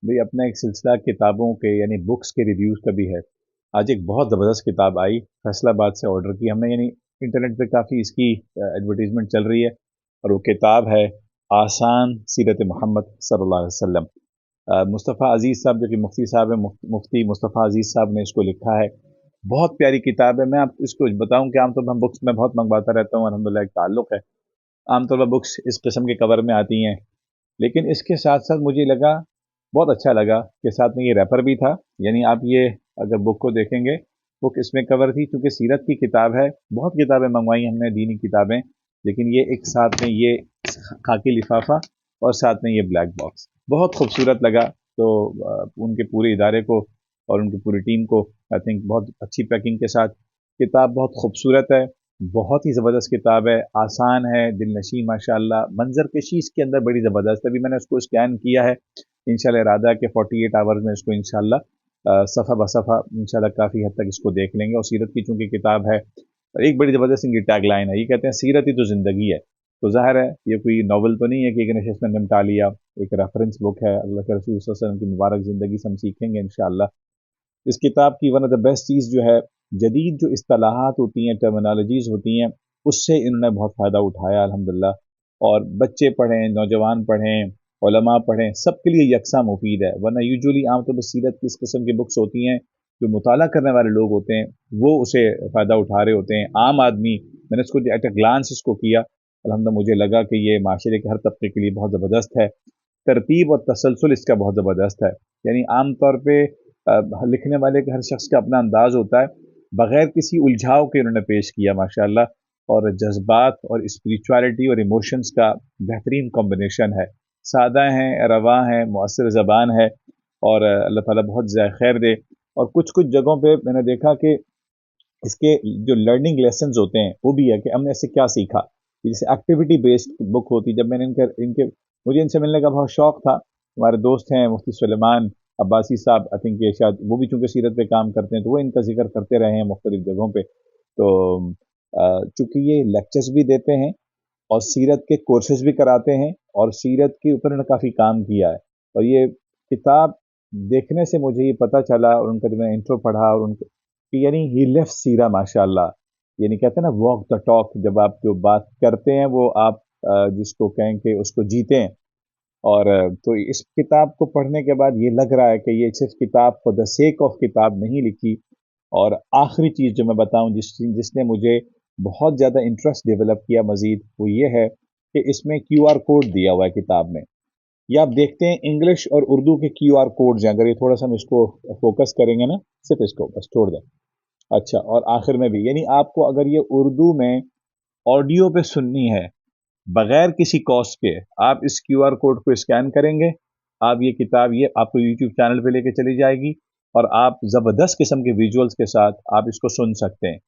بھئی اپنا ایک سلسلہ کتابوں کے یعنی بکس کے ریویوز کا بھی ہے۔ آج ایک بہت زبردست کتاب آئی، فیصل آباد سے آرڈر کی ہم نے، یعنی انٹرنیٹ پہ کافی اس کی ایڈورٹیزمنٹ چل رہی ہے، اور وہ کتاب ہے آسان سیرت محمد صلی اللہ علیہ وسلم۔ مصطفیٰ عزیز صاحب جو کہ مفتی صاحب ہیں، مفتی مصطفیٰ عزیز صاحب نے اس کو لکھا ہے۔ بہت پیاری کتاب ہے۔ میں آپ اس کو بتاؤں کہ عام طور پر ہم بکس میں بہت منگواتا رہتا ہوں، الحمدللہ ایک تعلق ہے، عام طور پر بکس اس قسم کے کور میں آتی ہیں، لیکن اس کے ساتھ ساتھ مجھے لگا بہت اچھا لگا کہ ساتھ میں یہ ریپر بھی تھا، یعنی آپ یہ اگر بک کو دیکھیں گے، بک اس میں کور تھی، چونکہ سیرت کی کتاب ہے۔ بہت کتابیں منگوائی ہم نے دینی کتابیں، لیکن یہ ایک ساتھ میں یہ خاکی لفافہ اور ساتھ میں یہ بلیک باکس بہت خوبصورت لگا۔ تو ان کے پورے ادارے کو اور ان کی پوری ٹیم کو آئی تھنک بہت اچھی پیکنگ کے ساتھ کتاب بہت خوبصورت ہے، بہت ہی زبردست کتاب ہے، آسان ہے، دل نشیں ماشاءاللہ، منظر کشی اس کے اندر بڑی زبردست ہے۔ ابھی میں نے اس کو اسکین کیا ہے، انشاءاللہ ارادہ ہے کہ 48 آورز میں اس کو انشاءاللہ صفحہ بصفحہ انشاءاللہ کافی حد تک اس کو دیکھ لیں گے۔ اور سیرت کی چونکہ کتاب ہے، اور ایک بڑی زبردست ان کی ٹیگ لائن ہے، یہ کہتے ہیں سیرت ہی تو زندگی ہے۔ تو ظاہر ہے یہ کوئی ناول تو نہیں ہے کہ ایک نشست میں نمٹا لیا، ایک ریفرنس بک ہے، اللہ کے رسول صلی اللہ علیہ وسلم کی مبارک زندگی سے ہم سیکھیں گے انشاءاللہ۔ اس کتاب کی ون آف دا بیسٹ چیز جو ہے، جدید جو اصطلاحات ہوتی ہیں، ٹرمینالوجیز ہوتی ہیں، اس سے انہوں نے بہت فائدہ اٹھایا الحمدللہ۔ اور بچے پڑھیں، نوجوان پڑھیں، علماء پڑھیں، سب کے لیے یکساں مفید ہے۔ ورنہ یوجولی عام طور پر سیرت کی اس قسم کی بکس ہوتی ہیں، جو مطالعہ کرنے والے لوگ ہوتے ہیں وہ اسے فائدہ اٹھا رہے ہوتے ہیں۔ عام آدمی، میں نے اس کو ایٹ اے گلانس اس کو کیا، الحمدللہ مجھے لگا کہ یہ معاشرے کے ہر طبقے کے لیے بہت زبردست ہے۔ ترتیب اور تسلسل اس کا بہت زبردست ہے، یعنی عام طور پہ لکھنے والے کے ہر شخص کا اپنا انداز ہوتا ہے، بغیر کسی الجھاؤ کے انہوں نے پیش کیا ماشاءاللہ، اور جذبات اور اسپریچوالٹی اور ایموشنز کا بہترین کمبینیشن ہے۔ سادہ ہیں، رواں ہیں، مؤثر زبان ہے، اور اللہ تعالیٰ بہت زیادہ خیر دے۔ اور کچھ جگہوں پہ میں نے دیکھا کہ اس کے جو لرننگ لیسنز ہوتے ہیں وہ بھی ہے کہ ہم نے اس سے کیا سیکھا، جیسے ایکٹیویٹی بیسڈ بک ہوتی۔ جب میں نے مجھے ان سے ملنے کا بہت شوق تھا، ہمارے دوست ہیں مفتی سلیمان عباسی صاحب، آئی تھنک یہ شاید وہ بھی چونکہ سیرت پہ کام کرتے ہیں تو وہ ان کا ذکر کرتے رہے ہیں مختلف جگہوں پہ۔ تو چونکہ یہ لیکچرز بھی دیتے ہیں اور سیرت کے کورسز بھی کراتے ہیں، اور سیرت کے اوپر انہوں نے کافی کام کیا ہے۔ اور یہ کتاب دیکھنے سے مجھے یہ پتہ چلا، اور ان کا جب میں انٹرو پڑھا، اور ان کہ یعنی ہی لیفٹ سیرہ ماشاءاللہ، یعنی کہتے ہیں نا واک دا ٹاک، جب آپ جو بات کرتے ہیں وہ آپ جس کو کہیں کہ اس کو جیتے ہیں۔ اور تو اس کتاب کو پڑھنے کے بعد یہ لگ رہا ہے کہ یہ صرف کتاب فور دا سیک آف کتاب نہیں لکھی۔ اور آخری چیز جو میں بتاؤں جس نے مجھے بہت زیادہ انٹرسٹ ڈیولپ کیا مزید، وہ یہ ہے کہ اس میں کیو آر کوڈ دیا ہوا ہے کتاب میں۔ یہ آپ دیکھتے ہیں انگلش اور اردو کے کیو آر کوڈز ہیں، اگر یہ تھوڑا سا ہم اس کو فوکس کریں گے نا، صرف اس کو بس چھوڑ دیں۔ اچھا، اور آخر میں بھی یعنی آپ کو اگر یہ اردو میں آڈیو پہ سننی ہے بغیر کسی کاسٹ کے، آپ اس کیو آر کوڈ کو اسکین کریں گے، آپ یہ کتاب یہ آپ کو یوٹیوب چینل پہ لے کے چلی جائے گی، اور آپ زبردست قسم کے ویژولز کے ساتھ آپ اس کو سن سکتے ہیں۔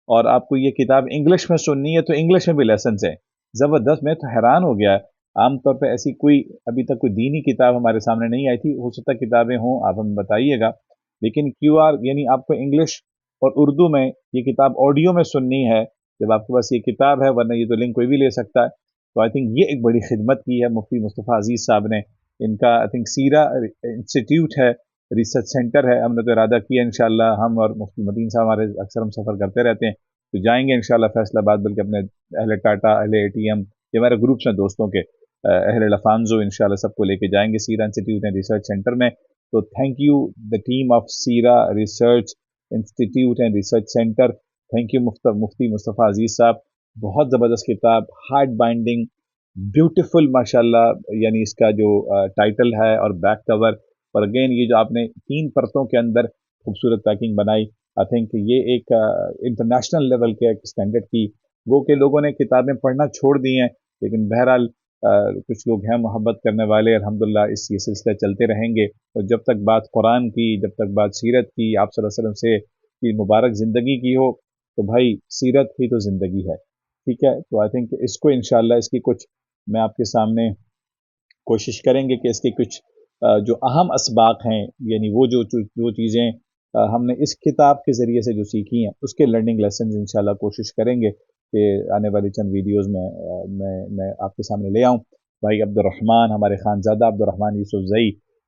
اور آپ کو یہ کتاب انگلش میں سننی ہے تو انگلش میں بھی لیسنز ہیں، زبردست۔ میں تو حیران ہو گیا، عام طور پہ ایسی کوئی ابھی تک کوئی دینی کتاب ہمارے سامنے نہیں آئی تھی، ہو سکتا کتابیں ہوں، آپ ہمیں بتائیے گا، لیکن کیو آر یعنی آپ کو انگلش اور اردو میں یہ کتاب آڈیو میں سننی ہے جب آپ کے پاس یہ کتاب ہے، ورنہ یہ تو لنک کوئی بھی لے سکتا ہے۔ تو آئی تھنک یہ ایک بڑی خدمت کی ہے مفتی مصطفیٰ عزیز صاحب نے۔ ان کا آئی تھنک سیرہ انسٹیٹیوٹ ہے، ریسرچ سینٹر ہے، ہم نے تو ارادہ کیا انشاءاللہ، ہم اور مفتی مدین صاحب ہمارے اکثر ہم سفر کرتے رہتے ہیں، تو جائیں گے انشاءاللہ فیصل آباد، بلکہ اپنے اہل ٹاٹا، اہل اے ٹی ایم، یہ ہمارے گروپس ہیں دوستوں کے، اہل لفانزو انشاءاللہ سب کو لے کے جائیں گے Seerah institute and research centre میں۔ تو thank you the team of Seerah research institute and research centre, thank you Mufti Mustafa Aziz Sahab. بہت زبردست کتاب، ہارڈ بائنڈنگ، بیوٹیفل ماشاءاللہ، یعنی اس کا جو ٹائٹل ہے اور بیک کور، اور اگین یہ جو آپ نے 3 پرتوں کے اندر خوبصورت پیکنگ بنائی، آئی تھنک یہ ایک انٹرنیشنل لیول کے ایک اسٹینڈرڈ کی، وہ کہ لوگوں نے کتابیں پڑھنا چھوڑ دی ہیں، لیکن بہرحال کچھ لوگ ہیں محبت کرنے والے، الحمدللہ یہ سلسلہ چلتے رہیں گے۔ اور جب تک بات قرآن کی، جب تک بات سیرت کی، آپ صلی اللہ علیہ وسلم سے کی مبارک زندگی کی ہو، تو بھائی سیرت ہی تو زندگی ہے، ٹھیک ہے۔ تو آئی تھنک اس کو انشاءاللہ اس کی کچھ میں آپ کے سامنے کوشش کریں گے کہ اس کے کچھ جو اہم اسباق ہیں، یعنی وہ جو چیزیں ہم نے اس کتاب کے ذریعے سے جو سیکھی ہیں، اس کے لرننگ لیسنز انشاءاللہ کوشش کریں گے کہ آنے والی چند ویڈیوز میں آپ کے سامنے لے آؤں۔ بھائی عبد الرحمن، ہمارے خانزادہ عبد الرحمن یوسف زئی،